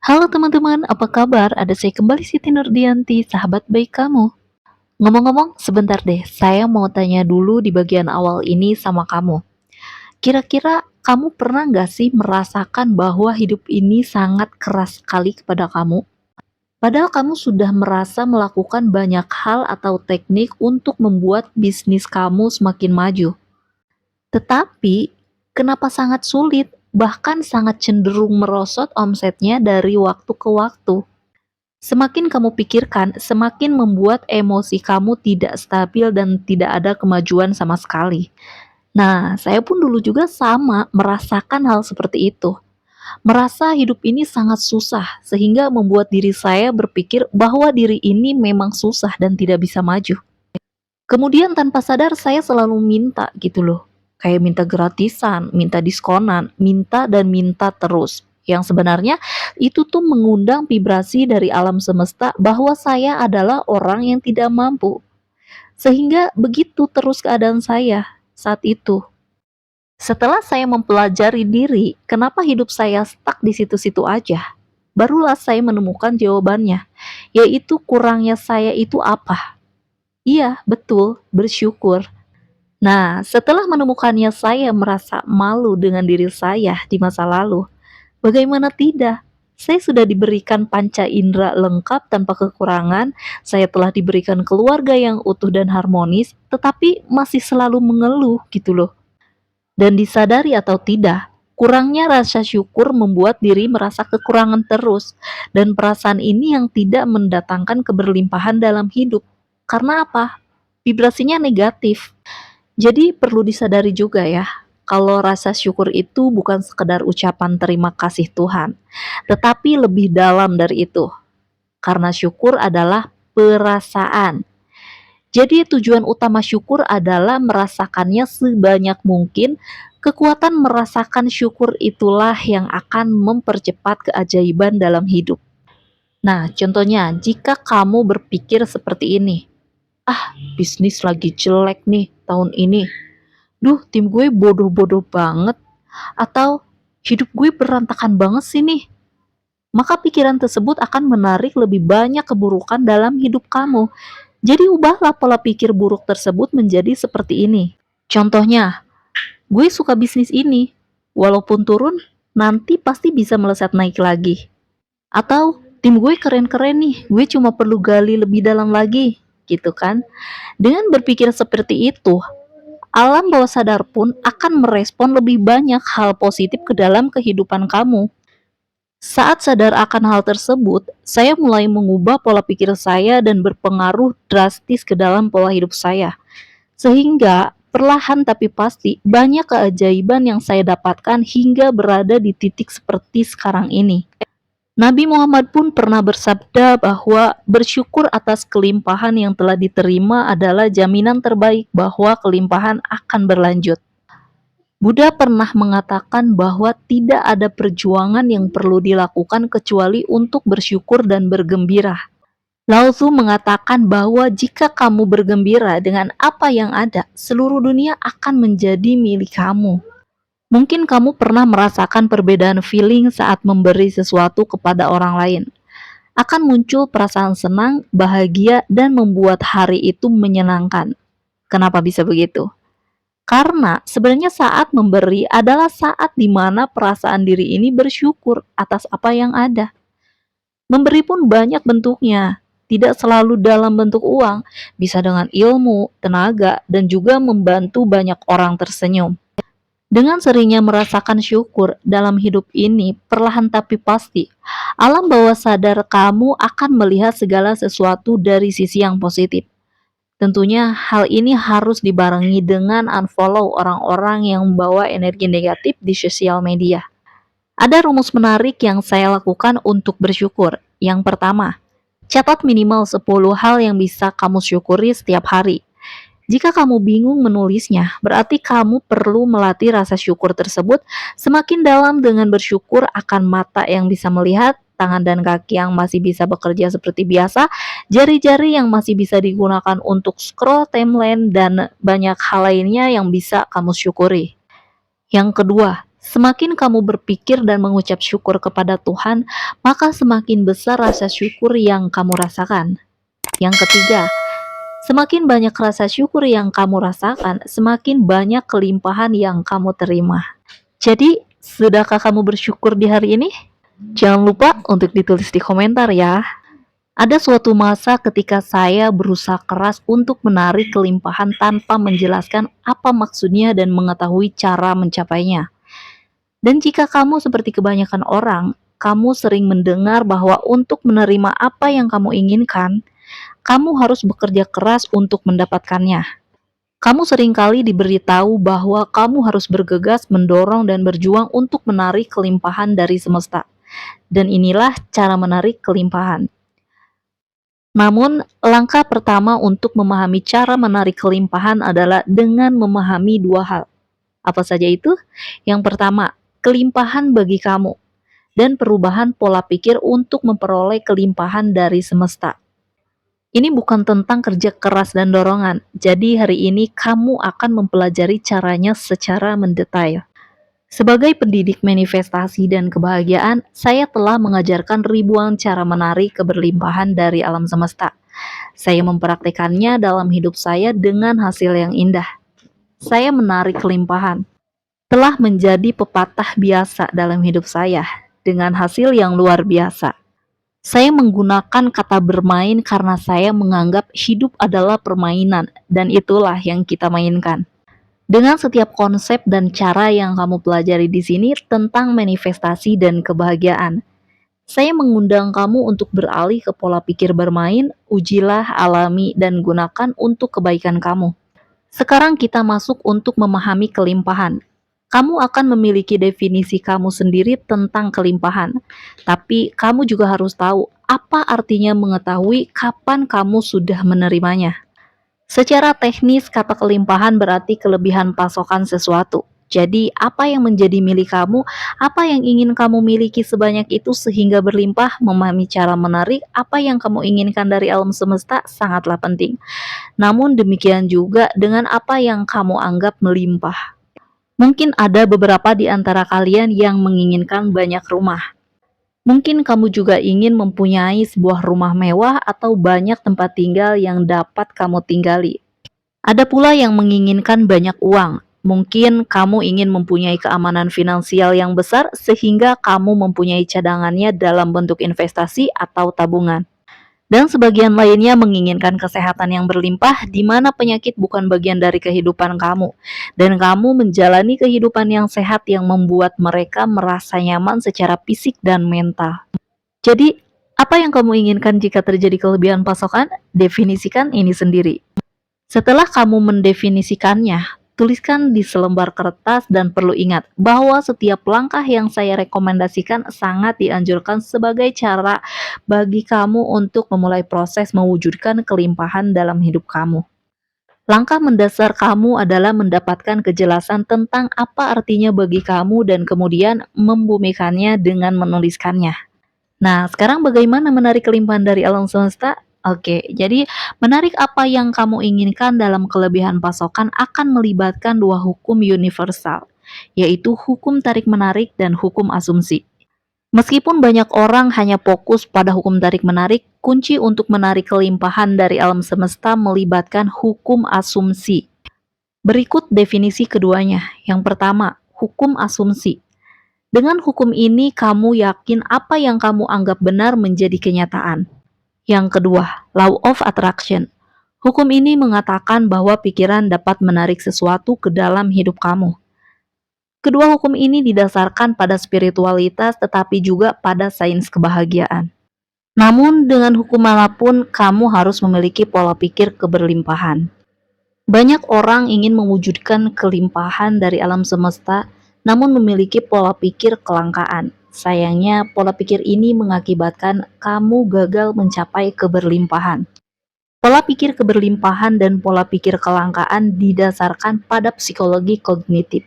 Halo teman-teman, apa kabar? Ada saya kembali Siti Nurdianti, sahabat baik kamu. Ngomong-ngomong, sebentar deh, saya mau tanya dulu di bagian awal ini sama kamu. Kira-kira kamu pernah nggak sih merasakan bahwa hidup ini sangat keras sekali kepada kamu? Padahal kamu sudah merasa melakukan banyak hal atau teknik untuk membuat bisnis kamu semakin maju. Tetapi, kenapa sangat sulit, bahkan sangat cenderung merosot omsetnya dari waktu ke waktu? Semakin kamu pikirkan, semakin membuat emosi kamu tidak stabil dan tidak ada kemajuan sama sekali. Nah, saya pun dulu juga sama merasakan hal seperti itu. Merasa hidup ini sangat susah, sehingga membuat diri saya berpikir bahwa diri ini memang susah dan tidak bisa maju. Kemudian tanpa sadar saya selalu minta gitu loh. Kayak minta gratisan, minta diskonan, minta dan minta terus. Yang sebenarnya itu tuh mengundang vibrasi dari alam semesta bahwa saya adalah orang yang tidak mampu. Sehingga begitu terus keadaan saya saat itu. Setelah saya mempelajari diri, kenapa hidup saya stuck di situ-situ aja, barulah saya menemukan jawabannya, yaitu kurangnya saya itu apa. Iya, betul, bersyukur. Nah, setelah menemukannya saya merasa malu dengan diri saya di masa lalu. Bagaimana tidak? Saya sudah diberikan panca indera lengkap tanpa kekurangan, saya telah diberikan keluarga yang utuh dan harmonis, tetapi masih selalu mengeluh gitu loh. Dan disadari atau tidak, kurangnya rasa syukur membuat diri merasa kekurangan terus, dan perasaan ini yang tidak mendatangkan keberlimpahan dalam hidup. Karena apa? Vibrasinya negatif. Jadi perlu disadari juga ya, kalau rasa syukur itu bukan sekedar ucapan terima kasih Tuhan, tetapi lebih dalam dari itu. Karena syukur adalah perasaan. Jadi tujuan utama syukur adalah merasakannya sebanyak mungkin. Kekuatan merasakan syukur itulah yang akan mempercepat keajaiban dalam hidup. Nah, contohnya jika kamu berpikir seperti ini, ah, bisnis lagi jelek nih tahun ini. Duh, tim gue bodoh-bodoh banget. Atau hidup gue berantakan banget sih nih. Maka pikiran tersebut akan menarik lebih banyak keburukan dalam hidup kamu. Jadi ubahlah pola pikir buruk tersebut menjadi seperti ini. Contohnya, gue suka bisnis ini. Walaupun turun, nanti pasti bisa melesat naik lagi. Atau tim gue keren-keren nih, gue cuma perlu gali lebih dalam lagi. Gitu kan? Dengan berpikir seperti itu, alam bawah sadar pun akan merespon lebih banyak hal positif ke dalam kehidupan kamu. Saat sadar akan hal tersebut, saya mulai mengubah pola pikir saya dan berpengaruh drastis ke dalam pola hidup saya. Sehingga perlahan tapi pasti banyak keajaiban yang saya dapatkan hingga berada di titik seperti sekarang ini. Nabi Muhammad pun pernah bersabda bahwa bersyukur atas kelimpahan yang telah diterima adalah jaminan terbaik bahwa kelimpahan akan berlanjut. Buddha pernah mengatakan bahwa tidak ada perjuangan yang perlu dilakukan kecuali untuk bersyukur dan bergembira. Lao Tzu mengatakan bahwa jika kamu bergembira dengan apa yang ada, seluruh dunia akan menjadi milik kamu. Mungkin kamu pernah merasakan perbedaan feeling saat memberi sesuatu kepada orang lain. Akan muncul perasaan senang, bahagia, dan membuat hari itu menyenangkan. Kenapa bisa begitu? Karena sebenarnya saat memberi adalah saat di mana perasaan diri ini bersyukur atas apa yang ada. Memberi pun banyak bentuknya, tidak selalu dalam bentuk uang, bisa dengan ilmu, tenaga, dan juga membantu banyak orang tersenyum. Dengan seringnya merasakan syukur dalam hidup ini, perlahan tapi pasti, alam bawah sadar kamu akan melihat segala sesuatu dari sisi yang positif. Tentunya hal ini harus dibarengi dengan unfollow orang-orang yang membawa energi negatif di sosial media. Ada rumus menarik yang saya lakukan untuk bersyukur. Yang pertama, catat minimal 10 hal yang bisa kamu syukuri setiap hari. Jika kamu bingung menulisnya, berarti kamu perlu melatih rasa syukur tersebut semakin dalam dengan bersyukur akan mata yang bisa melihat, tangan dan kaki yang masih bisa bekerja seperti biasa, jari-jari yang masih bisa digunakan untuk scroll timeline, dan banyak hal lainnya yang bisa kamu syukuri. Yang kedua, Semakin kamu berpikir dan mengucap syukur kepada Tuhan, maka semakin besar rasa syukur yang kamu rasakan. Yang ketiga, semakin banyak rasa syukur yang kamu rasakan, semakin banyak kelimpahan yang kamu terima. Jadi, sudahkah kamu bersyukur di hari ini? Jangan lupa untuk ditulis di komentar ya. Ada suatu masa ketika saya berusaha keras untuk menarik kelimpahan tanpa menjelaskan apa maksudnya dan mengetahui cara mencapainya. Dan jika kamu seperti kebanyakan orang, kamu sering mendengar bahwa untuk menerima apa yang kamu inginkan, kamu harus bekerja keras untuk mendapatkannya. Kamu seringkali diberitahu bahwa kamu harus bergegas, mendorong, dan berjuang untuk menarik kelimpahan dari semesta. Dan inilah cara menarik kelimpahan. Namun, langkah pertama untuk memahami cara menarik kelimpahan adalah dengan memahami dua hal. Apa saja itu? Yang pertama, kelimpahan bagi kamu, dan perubahan pola pikir untuk memperoleh kelimpahan dari semesta. Ini bukan tentang kerja keras dan dorongan, jadi hari ini kamu akan mempelajari caranya secara mendetail. Sebagai pendidik manifestasi dan kebahagiaan, saya telah mengajarkan ribuan cara menarik keberlimpahan dari alam semesta. Saya mempraktekannya dalam hidup saya dengan hasil yang indah. Saya menarik kelimpahan. Telah menjadi pepatah biasa dalam hidup saya, dengan hasil yang luar biasa. Saya menggunakan kata bermain karena saya menganggap hidup adalah permainan, dan itulah yang kita mainkan. Dengan setiap konsep dan cara yang kamu pelajari di sini tentang manifestasi dan kebahagiaan, saya mengundang kamu untuk beralih ke pola pikir bermain, ujilah, alami, dan gunakan untuk kebaikan kamu. Sekarang kita masuk untuk memahami kelimpahan. Kamu akan memiliki definisi kamu sendiri tentang kelimpahan, tapi kamu juga harus tahu apa artinya mengetahui kapan kamu sudah menerimanya. Secara teknis, kata kelimpahan berarti kelebihan pasokan sesuatu. Jadi, apa yang menjadi milik kamu, apa yang ingin kamu miliki sebanyak itu sehingga berlimpah, memahami cara menarik apa yang kamu inginkan dari alam semesta sangatlah penting. Namun demikian juga dengan apa yang kamu anggap melimpah. Mungkin ada beberapa di antara kalian yang menginginkan banyak rumah. Mungkin kamu juga ingin mempunyai sebuah rumah mewah atau banyak tempat tinggal yang dapat kamu tinggali. Ada pula yang menginginkan banyak uang. Mungkin kamu ingin mempunyai keamanan finansial yang besar sehingga kamu mempunyai cadangannya dalam bentuk investasi atau tabungan. Dan sebagian lainnya menginginkan kesehatan yang berlimpah di mana penyakit bukan bagian dari kehidupan kamu. Dan kamu menjalani kehidupan yang sehat yang membuat mereka merasa nyaman secara fisik dan mental. Jadi, apa yang kamu inginkan jika terjadi kelebihan pasokan? Definisikan ini sendiri. Setelah kamu mendefinisikannya, tuliskan di selembar kertas dan perlu ingat bahwa setiap langkah yang saya rekomendasikan sangat dianjurkan sebagai cara bagi kamu untuk memulai proses mewujudkan kelimpahan dalam hidup kamu. Langkah mendasar kamu adalah mendapatkan kejelasan tentang apa artinya bagi kamu dan kemudian membumikannya dengan menuliskannya. Nah, sekarang bagaimana menarik kelimpahan dari alam semesta? Oke, jadi menarik apa yang kamu inginkan dalam kelebihan pasokan akan melibatkan dua hukum universal, yaitu hukum tarik-menarik dan hukum asumsi. Meskipun banyak orang hanya fokus pada hukum tarik-menarik, kunci untuk menarik kelimpahan dari alam semesta melibatkan hukum asumsi. Berikut definisi keduanya. Yang pertama, hukum asumsi. Dengan hukum ini, kamu yakin apa yang kamu anggap benar menjadi kenyataan. Yang kedua, law of attraction. Hukum ini mengatakan bahwa pikiran dapat menarik sesuatu ke dalam hidup kamu. Kedua hukum ini didasarkan pada spiritualitas tetapi juga pada sains kebahagiaan. Namun, dengan hukum manapun, kamu harus memiliki pola pikir keberlimpahan. Banyak orang ingin mewujudkan kelimpahan dari alam semesta, namun memiliki pola pikir kelangkaan. Sayangnya, pola pikir ini mengakibatkan kamu gagal mencapai keberlimpahan. Pola pikir keberlimpahan dan pola pikir kelangkaan didasarkan pada psikologi kognitif.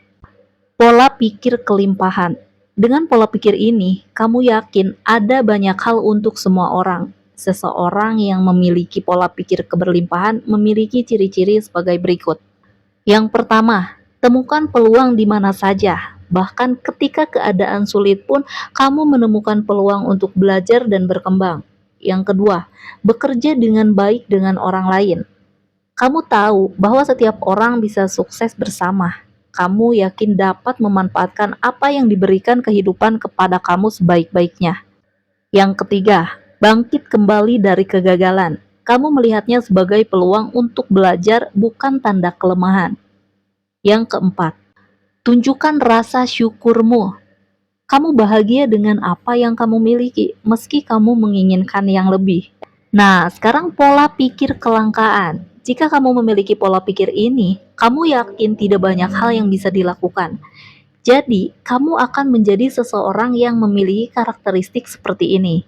Pola pikir kelimpahan. Dengan pola pikir ini, kamu yakin ada banyak hal untuk semua orang. Seseorang yang memiliki pola pikir keberlimpahan memiliki ciri-ciri sebagai berikut. Yang pertama, temukan peluang di mana saja. Bahkan ketika keadaan sulit pun, kamu menemukan peluang untuk belajar dan berkembang. Yang kedua, bekerja dengan baik dengan orang lain. Kamu tahu bahwa setiap orang bisa sukses bersama. Kamu yakin dapat memanfaatkan apa yang diberikan kehidupan kepada kamu sebaik-baiknya. Yang ketiga, bangkit kembali dari kegagalan. Kamu melihatnya sebagai peluang untuk belajar, bukan tanda kelemahan. Yang keempat, tunjukkan rasa syukurmu. Kamu bahagia dengan apa yang kamu miliki, meski kamu menginginkan yang lebih. Nah, sekarang pola pikir kelangkaan. Jika kamu memiliki pola pikir ini, kamu yakin tidak banyak hal yang bisa dilakukan. Jadi, kamu akan menjadi seseorang yang memiliki karakteristik seperti ini.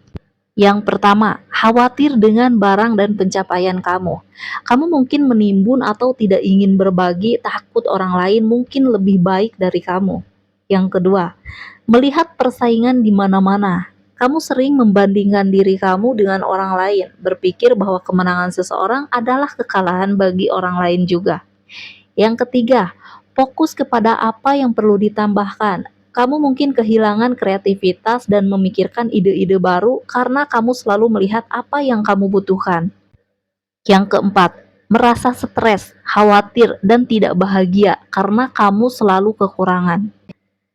Yang pertama, khawatir dengan barang dan pencapaian kamu. Kamu mungkin menimbun atau tidak ingin berbagi, takut orang lain mungkin lebih baik dari kamu. Yang kedua, melihat persaingan di mana-mana. Kamu sering membandingkan diri kamu dengan orang lain, berpikir bahwa kemenangan seseorang adalah kekalahan bagi orang lain juga. Yang ketiga, fokus kepada apa yang perlu ditambahkan. Kamu mungkin kehilangan kreativitas dan memikirkan ide-ide baru karena kamu selalu melihat apa yang kamu butuhkan. Yang keempat, merasa stres, khawatir, dan tidak bahagia karena kamu selalu kekurangan.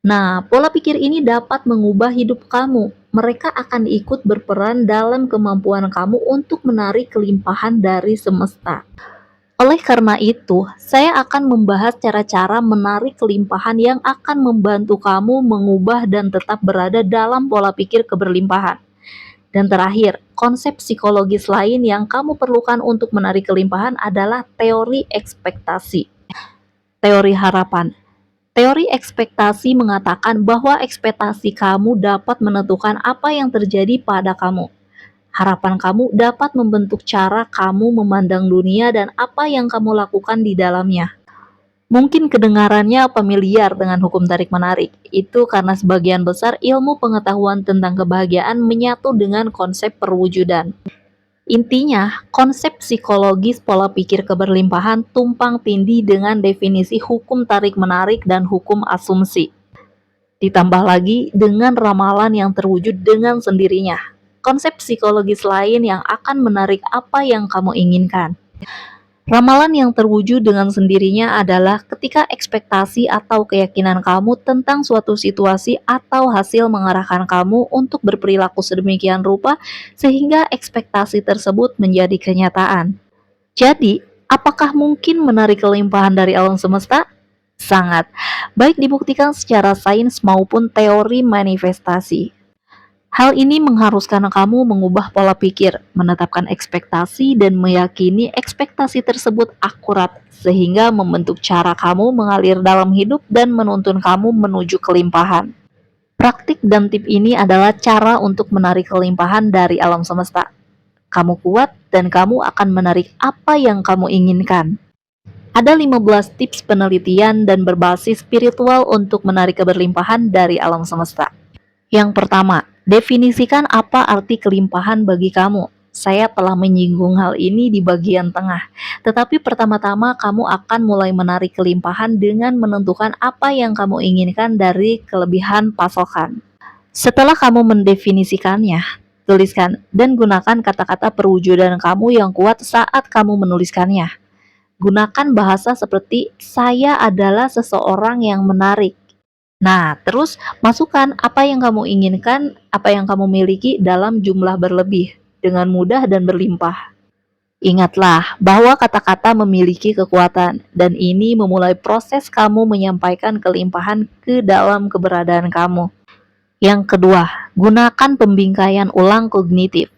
Nah, pola pikir ini dapat mengubah hidup kamu. Mereka akan ikut berperan dalam kemampuan kamu untuk menarik kelimpahan dari semesta. Oleh karena itu, saya akan membahas cara-cara menarik kelimpahan yang akan membantu kamu mengubah dan tetap berada dalam pola pikir keberlimpahan. Dan terakhir, konsep psikologis lain yang kamu perlukan untuk menarik kelimpahan adalah teori ekspektasi. Teori harapan. Teori ekspektasi mengatakan bahwa ekspektasi kamu dapat menentukan apa yang terjadi pada kamu. Harapan kamu dapat membentuk cara kamu memandang dunia dan apa yang kamu lakukan di dalamnya. Mungkin kedengarannya familiar dengan hukum tarik-menarik. Itu karena sebagian besar ilmu pengetahuan tentang kebahagiaan menyatu dengan konsep perwujudan. Intinya, konsep psikologis pola pikir keberlimpahan tumpang tindih dengan definisi hukum tarik-menarik dan hukum asumsi. Ditambah lagi dengan ramalan yang terwujud dengan sendirinya. Konsep psikologis lain yang akan menarik apa yang kamu inginkan. Ramalan yang terwujud dengan sendirinya adalah ketika ekspektasi atau keyakinan kamu tentang suatu situasi atau hasil mengarahkan kamu untuk berperilaku sedemikian rupa sehingga ekspektasi tersebut menjadi kenyataan. Jadi, apakah mungkin menarik kelimpahan dari alam semesta? Sangat, baik dibuktikan secara sains maupun teori manifestasi. Hal ini mengharuskan kamu mengubah pola pikir, menetapkan ekspektasi, dan meyakini ekspektasi tersebut akurat, sehingga membentuk cara kamu mengalir dalam hidup dan menuntun kamu menuju kelimpahan. Praktik dan tip ini adalah cara untuk menarik kelimpahan dari alam semesta. Kamu kuat dan kamu akan menarik apa yang kamu inginkan. Ada 15 tips penelitian dan berbasis spiritual untuk menarik keberlimpahan dari alam semesta. Yang pertama, definisikan apa arti kelimpahan bagi kamu. Saya telah menyinggung hal ini di bagian tengah, tetapi pertama-tama kamu akan mulai menarik kelimpahan dengan menentukan apa yang kamu inginkan dari kelebihan pasokan. Setelah kamu mendefinisikannya, tuliskan dan gunakan kata-kata perwujudan kamu yang kuat saat kamu menuliskannya. Gunakan bahasa seperti saya adalah seseorang yang menarik. Nah, terus masukkan apa yang kamu inginkan, apa yang kamu miliki dalam jumlah berlebih, dengan mudah dan berlimpah. Ingatlah bahwa kata-kata memiliki kekuatan, dan ini memulai proses kamu menyampaikan kelimpahan ke dalam keberadaan kamu. Yang kedua, gunakan pembingkaian ulang kognitif.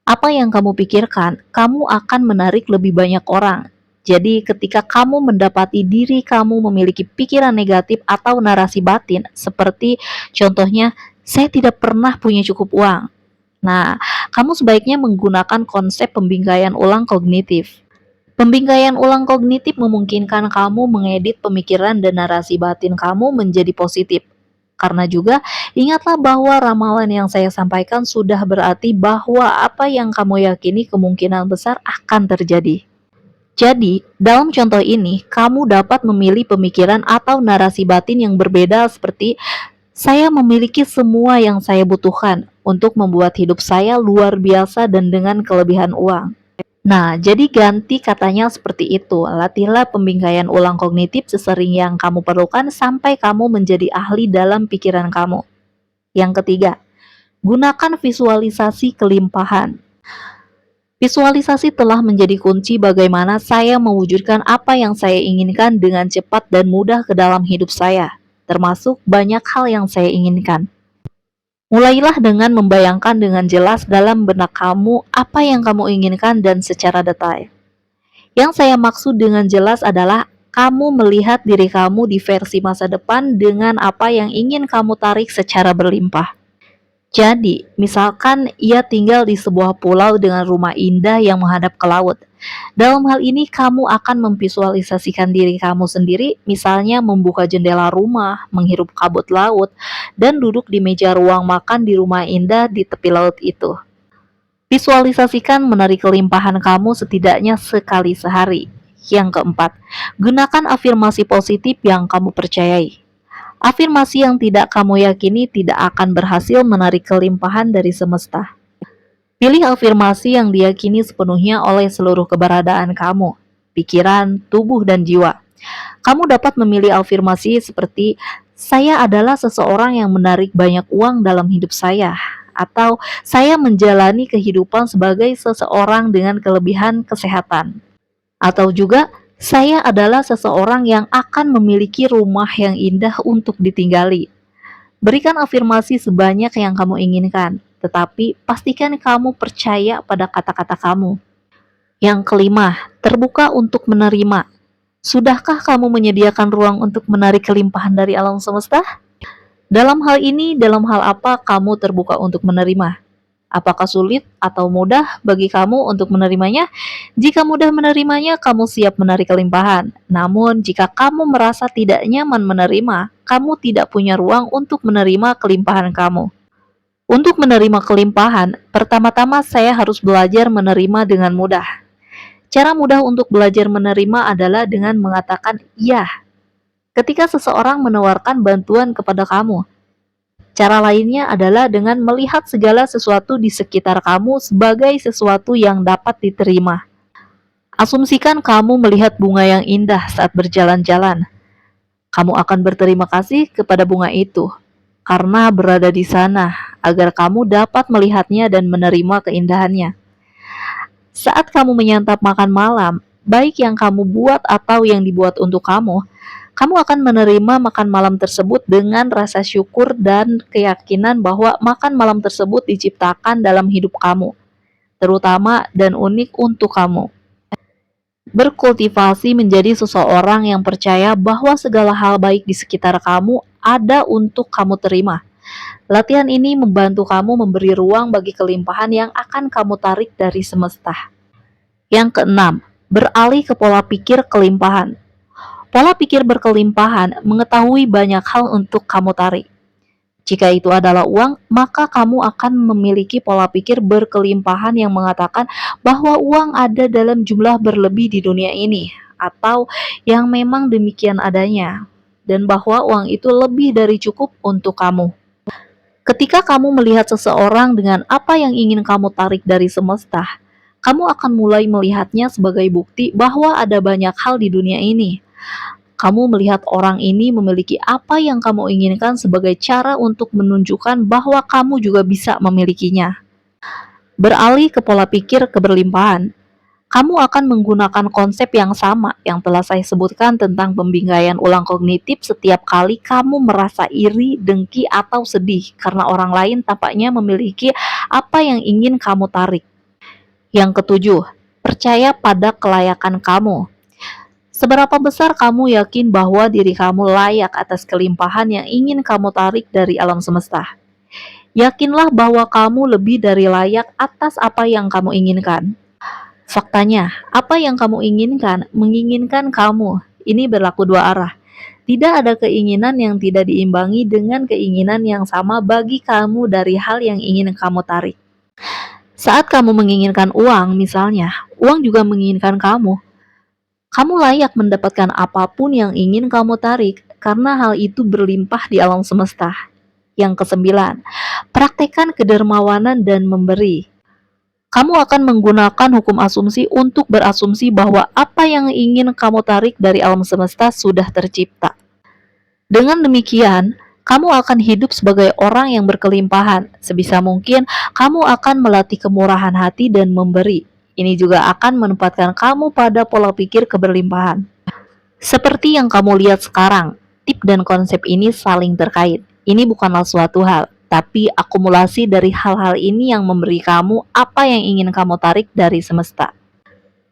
Apa yang kamu pikirkan, kamu akan menarik lebih banyak orang. Jadi ketika kamu mendapati diri kamu memiliki pikiran negatif atau narasi batin, seperti contohnya, saya tidak pernah punya cukup uang. Nah, kamu sebaiknya menggunakan konsep pembingkaian ulang kognitif. Pembingkaian ulang kognitif memungkinkan kamu mengedit pemikiran dan narasi batin kamu menjadi positif. Karena juga, ingatlah bahwa ramalan yang saya sampaikan sudah berarti bahwa apa yang kamu yakini kemungkinan besar akan terjadi. Jadi, dalam contoh ini, kamu dapat memilih pemikiran atau narasi batin yang berbeda seperti saya memiliki semua yang saya butuhkan untuk membuat hidup saya luar biasa dan dengan kelebihan uang. Nah, jadi ganti katanya seperti itu. Latihlah pembingkaian ulang kognitif sesering yang kamu perlukan sampai kamu menjadi ahli dalam pikiran kamu. Yang ketiga, gunakan visualisasi kelimpahan. Visualisasi telah menjadi kunci bagaimana saya mewujudkan apa yang saya inginkan dengan cepat dan mudah ke dalam hidup saya, termasuk banyak hal yang saya inginkan. Mulailah dengan membayangkan dengan jelas dalam benak kamu apa yang kamu inginkan dan secara detail. Yang saya maksud dengan jelas adalah kamu melihat diri kamu di versi masa depan dengan apa yang ingin kamu tarik secara berlimpah. Jadi, misalkan ia tinggal di sebuah pulau dengan rumah indah yang menghadap ke laut. Dalam hal ini, kamu akan memvisualisasikan diri kamu sendiri, misalnya membuka jendela rumah, menghirup kabut laut, dan duduk di meja ruang makan di rumah indah di tepi laut itu. Visualisasikan menarik kelimpahan kamu setidaknya sekali sehari. Yang keempat, gunakan afirmasi positif yang kamu percayai. Afirmasi yang tidak kamu yakini tidak akan berhasil menarik kelimpahan dari semesta. Pilih afirmasi yang diyakini sepenuhnya oleh seluruh keberadaan kamu, pikiran, tubuh, dan jiwa. Kamu dapat memilih afirmasi seperti, saya adalah seseorang yang menarik banyak uang dalam hidup saya, atau saya menjalani kehidupan sebagai seseorang dengan kelebihan kesehatan. Atau juga, saya adalah seseorang yang akan memiliki rumah yang indah untuk ditinggali. Berikan afirmasi sebanyak yang kamu inginkan, tetapi pastikan kamu percaya pada kata-kata kamu. Yang kelima, terbuka untuk menerima. Sudahkah kamu menyediakan ruang untuk menarik kelimpahan dari alam semesta? Dalam hal ini, dalam hal apa kamu terbuka untuk menerima? Apakah sulit atau mudah bagi kamu untuk menerimanya? Jika mudah menerimanya, kamu siap menarik kelimpahan. Namun, jika kamu merasa tidak nyaman menerima, kamu tidak punya ruang untuk menerima kelimpahan kamu. Untuk menerima kelimpahan, pertama-tama saya harus belajar menerima dengan mudah. Cara mudah untuk belajar menerima adalah dengan mengatakan "iya" ketika seseorang menawarkan bantuan kepada kamu. Cara lainnya adalah dengan melihat segala sesuatu di sekitar kamu sebagai sesuatu yang dapat diterima. Asumsikan kamu melihat bunga yang indah saat berjalan-jalan. Kamu akan berterima kasih kepada bunga itu karena berada di sana agar kamu dapat melihatnya dan menerima keindahannya. Saat kamu menyantap makan malam, baik yang kamu buat atau yang dibuat untuk kamu, kamu akan menerima makan malam tersebut dengan rasa syukur dan keyakinan bahwa makan malam tersebut diciptakan dalam hidup kamu, terutama dan unik untuk kamu. Berkultivasi menjadi seseorang yang percaya bahwa segala hal baik di sekitar kamu ada untuk kamu terima. Latihan ini membantu kamu memberi ruang bagi kelimpahan yang akan kamu tarik dari semesta. Yang keenam, beralih ke pola pikir kelimpahan. Pola pikir berkelimpahan mengetahui banyak hal untuk kamu tarik. Jika itu adalah uang, maka kamu akan memiliki pola pikir berkelimpahan yang mengatakan bahwa uang ada dalam jumlah berlebih di dunia ini, atau yang memang demikian adanya, dan bahwa uang itu lebih dari cukup untuk kamu. Ketika kamu melihat seseorang dengan apa yang ingin kamu tarik dari semesta, kamu akan mulai melihatnya sebagai bukti bahwa ada banyak hal di dunia ini. Kamu melihat orang ini memiliki apa yang kamu inginkan sebagai cara untuk menunjukkan bahwa kamu juga bisa memilikinya. Beralih ke pola pikir keberlimpahan. Kamu akan menggunakan konsep yang sama yang telah saya sebutkan tentang pembingkaian ulang kognitif setiap kali kamu merasa iri, dengki, atau sedih karena orang lain tampaknya memiliki apa yang ingin kamu tarik. Yang ketujuh, percaya pada kelayakan kamu. Seberapa besar kamu yakin bahwa diri kamu layak atas kelimpahan yang ingin kamu tarik dari alam semesta? Yakinlah bahwa kamu lebih dari layak atas apa yang kamu inginkan. Faktanya, apa yang kamu inginkan menginginkan kamu. Ini berlaku dua arah. Tidak ada keinginan yang tidak diimbangi dengan keinginan yang sama bagi kamu dari hal yang ingin kamu tarik. Saat kamu menginginkan uang, misalnya, uang juga menginginkan kamu. Kamu layak mendapatkan apapun yang ingin kamu tarik, karena hal itu berlimpah di alam semesta. Yang kesembilan, praktekkan kedermawanan dan memberi. Kamu akan menggunakan hukum asumsi untuk berasumsi bahwa apa yang ingin kamu tarik dari alam semesta sudah tercipta. Dengan demikian, kamu akan hidup sebagai orang yang berkelimpahan. Sebisa mungkin, kamu akan melatih kemurahan hati dan memberi. Ini juga akan menempatkan kamu pada pola pikir keberlimpahan. Seperti yang kamu lihat sekarang, tip dan konsep ini saling terkait. Ini bukanlah suatu hal, tapi akumulasi dari hal-hal ini yang memberi kamu apa yang ingin kamu tarik dari semesta.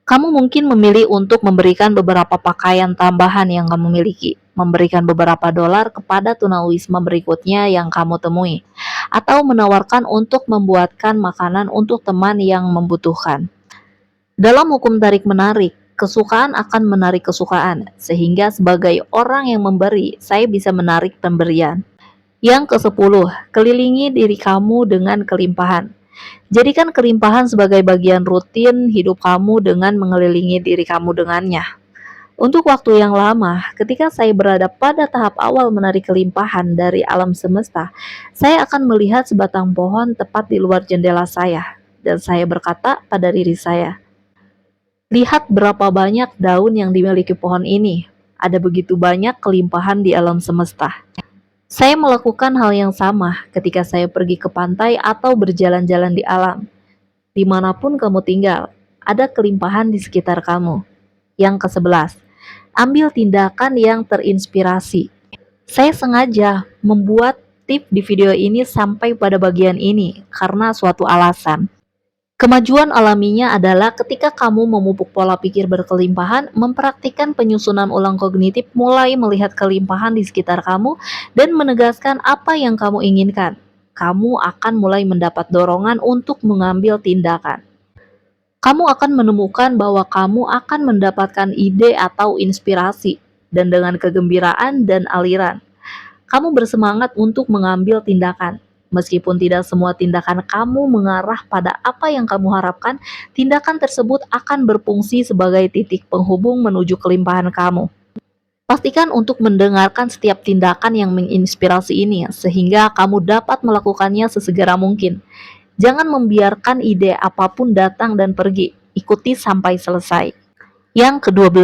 Kamu mungkin memilih untuk memberikan beberapa pakaian tambahan yang kamu miliki, memberikan beberapa dolar kepada tunawisma berikutnya yang kamu temui, atau menawarkan untuk membuatkan makanan untuk teman yang membutuhkan. Dalam hukum tarik-menarik, kesukaan akan menarik kesukaan, sehingga sebagai orang yang memberi, saya bisa menarik pemberian. Yang ke-10, kelilingi diri kamu dengan kelimpahan. Jadikan kelimpahan sebagai bagian rutin hidup kamu dengan mengelilingi diri kamu dengannya. Untuk waktu yang lama, ketika saya berada pada tahap awal menarik kelimpahan dari alam semesta, saya akan melihat sebatang pohon tepat di luar jendela saya, dan saya berkata pada diri saya, lihat berapa banyak daun yang dimiliki pohon ini. Ada begitu banyak kelimpahan di alam semesta. Saya melakukan hal yang sama ketika saya pergi ke pantai atau berjalan-jalan di alam. Dimanapun kamu tinggal, ada kelimpahan di sekitar kamu. Yang ke-11, ambil tindakan yang terinspirasi. Saya sengaja membuat tip di video ini sampai pada bagian ini karena suatu alasan. Kemajuan alaminya adalah ketika kamu memupuk pola pikir berkelimpahan, mempraktikkan penyusunan ulang kognitif, mulai melihat kelimpahan di sekitar kamu, dan menegaskan apa yang kamu inginkan. Kamu akan mulai mendapat dorongan untuk mengambil tindakan. Kamu akan menemukan bahwa kamu akan mendapatkan ide atau inspirasi, dan dengan kegembiraan dan aliran, kamu bersemangat untuk mengambil tindakan. Meskipun tidak semua tindakan kamu mengarah pada apa yang kamu harapkan, tindakan tersebut akan berfungsi sebagai titik penghubung menuju kelimpahan kamu. Pastikan untuk mendengarkan setiap tindakan yang menginspirasi ini, sehingga kamu dapat melakukannya sesegera mungkin. Jangan membiarkan ide apapun datang dan pergi, ikuti sampai selesai. Yang ke-12,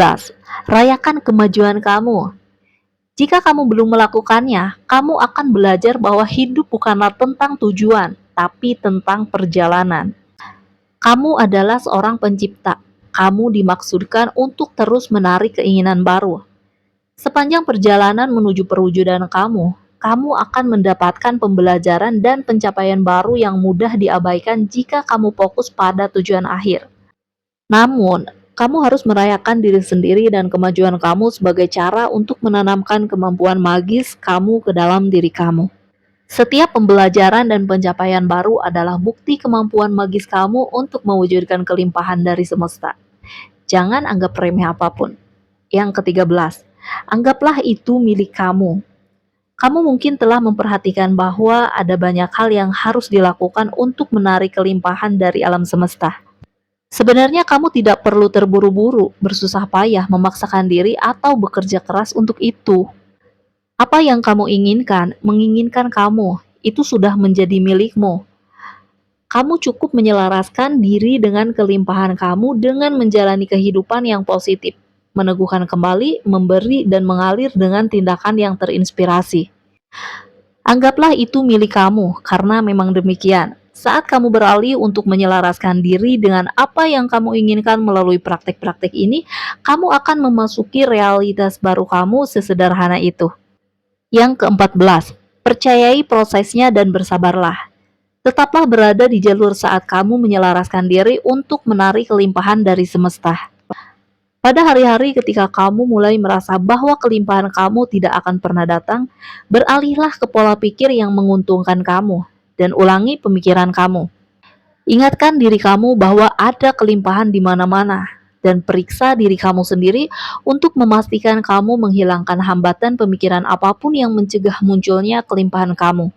rayakan kemajuan kamu. Jika kamu belum melakukannya, kamu akan belajar bahwa hidup bukanlah tentang tujuan, tapi tentang perjalanan. Kamu adalah seorang pencipta. Kamu dimaksudkan untuk terus menarik keinginan baru. Sepanjang perjalanan menuju perwujudan kamu, kamu akan mendapatkan pembelajaran dan pencapaian baru yang mudah diabaikan jika kamu fokus pada tujuan akhir. Namun, kamu harus merayakan diri sendiri dan kemajuan kamu sebagai cara untuk menanamkan kemampuan magis kamu ke dalam diri kamu. Setiap pembelajaran dan pencapaian baru adalah bukti kemampuan magis kamu untuk mewujudkan kelimpahan dari semesta. Jangan anggap remeh apapun. Yang ke-13, anggaplah itu milik kamu. Kamu mungkin telah memperhatikan bahwa ada banyak hal yang harus dilakukan untuk menarik kelimpahan dari alam semesta. Sebenarnya kamu tidak perlu terburu-buru, bersusah payah, memaksakan diri, atau bekerja keras untuk itu. Apa yang kamu inginkan, menginginkan kamu, itu sudah menjadi milikmu. Kamu cukup menyelaraskan diri dengan kelimpahan kamu dengan menjalani kehidupan yang positif, meneguhkan kembali, memberi, dan mengalir dengan tindakan yang terinspirasi. Anggaplah itu milik kamu, karena memang demikian. Saat kamu beralih untuk menyelaraskan diri dengan apa yang kamu inginkan melalui praktek-praktek ini, kamu akan memasuki realitas baru kamu sesederhana itu. Yang ke-14, percayai prosesnya dan bersabarlah. Tetaplah berada di jalur saat kamu menyelaraskan diri untuk menarik kelimpahan dari semesta. Pada hari-hari ketika kamu mulai merasa bahwa kelimpahan kamu tidak akan pernah datang, beralihlah ke pola pikir yang menguntungkan kamu, dan ulangi pemikiran kamu. Ingatkan diri kamu bahwa ada kelimpahan di mana-mana, dan periksa diri kamu sendiri untuk memastikan kamu menghilangkan hambatan pemikiran apapun yang mencegah munculnya kelimpahan kamu.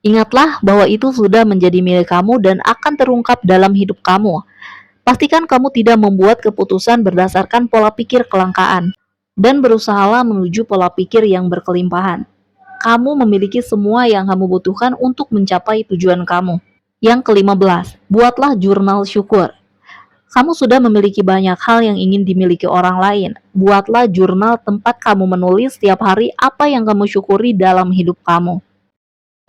Ingatlah bahwa itu sudah menjadi milik kamu dan akan terungkap dalam hidup kamu. Pastikan kamu tidak membuat keputusan berdasarkan pola pikir kelangkaan, dan berusahalah menuju pola pikir yang berkelimpahan. Kamu memiliki semua yang kamu butuhkan untuk mencapai tujuan kamu. Yang ke-15, buatlah jurnal syukur. Kamu sudah memiliki banyak hal yang ingin dimiliki orang lain. Buatlah jurnal tempat kamu menulis setiap hari apa yang kamu syukuri dalam hidup kamu.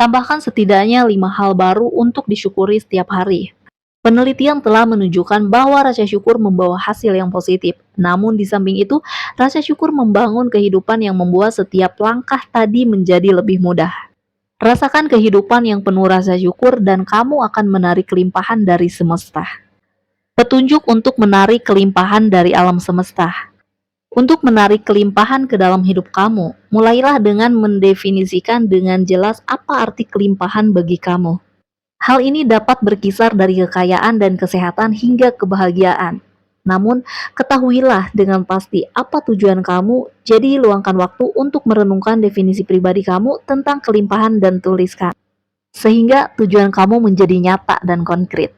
Tambahkan setidaknya 5 hal baru untuk disyukuri setiap hari. Penelitian telah menunjukkan bahwa rasa syukur membawa hasil yang positif. Namun di samping itu, rasa syukur membangun kehidupan yang membuat setiap langkah tadi menjadi lebih mudah. Rasakan kehidupan yang penuh rasa syukur dan kamu akan menarik kelimpahan dari semesta. Petunjuk untuk menarik kelimpahan dari alam semesta. Untuk menarik kelimpahan ke dalam hidup kamu, mulailah dengan mendefinisikan dengan jelas apa arti kelimpahan bagi kamu. Hal ini dapat berkisar dari kekayaan dan kesehatan hingga kebahagiaan. Namun, ketahuilah dengan pasti apa tujuan kamu, jadi luangkan waktu untuk merenungkan definisi pribadi kamu tentang kelimpahan dan tuliskan, sehingga tujuan kamu menjadi nyata dan konkret.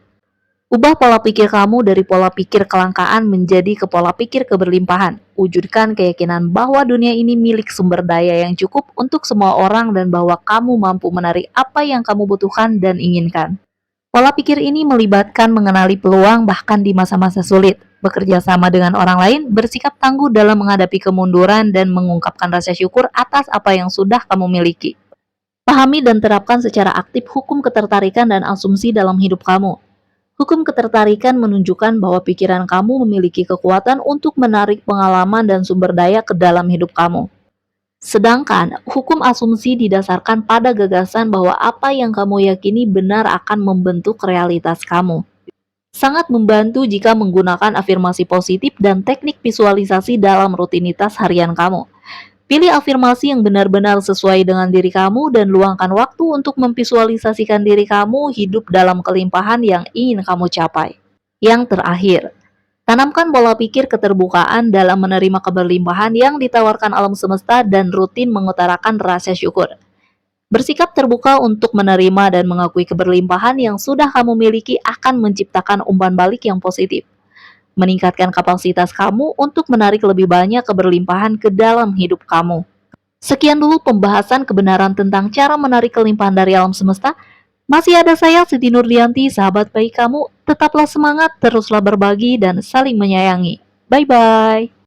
Ubah pola pikir kamu dari pola pikir kelangkaan menjadi ke pola pikir keberlimpahan. Wujudkan keyakinan bahwa dunia ini milik sumber daya yang cukup untuk semua orang dan bahwa kamu mampu menarik apa yang kamu butuhkan dan inginkan. Pola pikir ini melibatkan mengenali peluang bahkan di masa-masa sulit, bekerja sama dengan orang lain, bersikap tangguh dalam menghadapi kemunduran, dan mengungkapkan rasa syukur atas apa yang sudah kamu miliki. Pahami dan terapkan secara aktif hukum ketertarikan dan asumsi dalam hidup kamu. Hukum ketertarikan menunjukkan bahwa pikiran kamu memiliki kekuatan untuk menarik pengalaman dan sumber daya ke dalam hidup kamu. Sedangkan hukum asumsi didasarkan pada gagasan bahwa apa yang kamu yakini benar akan membentuk realitas kamu. Sangat membantu jika menggunakan afirmasi positif dan teknik visualisasi dalam rutinitas harian kamu. Pilih afirmasi yang benar-benar sesuai dengan diri kamu dan luangkan waktu untuk memvisualisasikan diri kamu hidup dalam kelimpahan yang ingin kamu capai. Yang terakhir, tanamkan pola pikir keterbukaan dalam menerima keberlimpahan yang ditawarkan alam semesta dan rutin mengutarakan rasa syukur. Bersikap terbuka untuk menerima dan mengakui keberlimpahan yang sudah kamu miliki akan menciptakan umpan balik yang positif, meningkatkan kapasitas kamu untuk menarik lebih banyak keberlimpahan ke dalam hidup kamu. Sekian dulu pembahasan kebenaran tentang cara menarik kelimpahan dari alam semesta. Masih ada saya, Siti Nurdianti, sahabat baik kamu. Tetaplah semangat, teruslah berbagi, dan saling menyayangi. Bye-bye.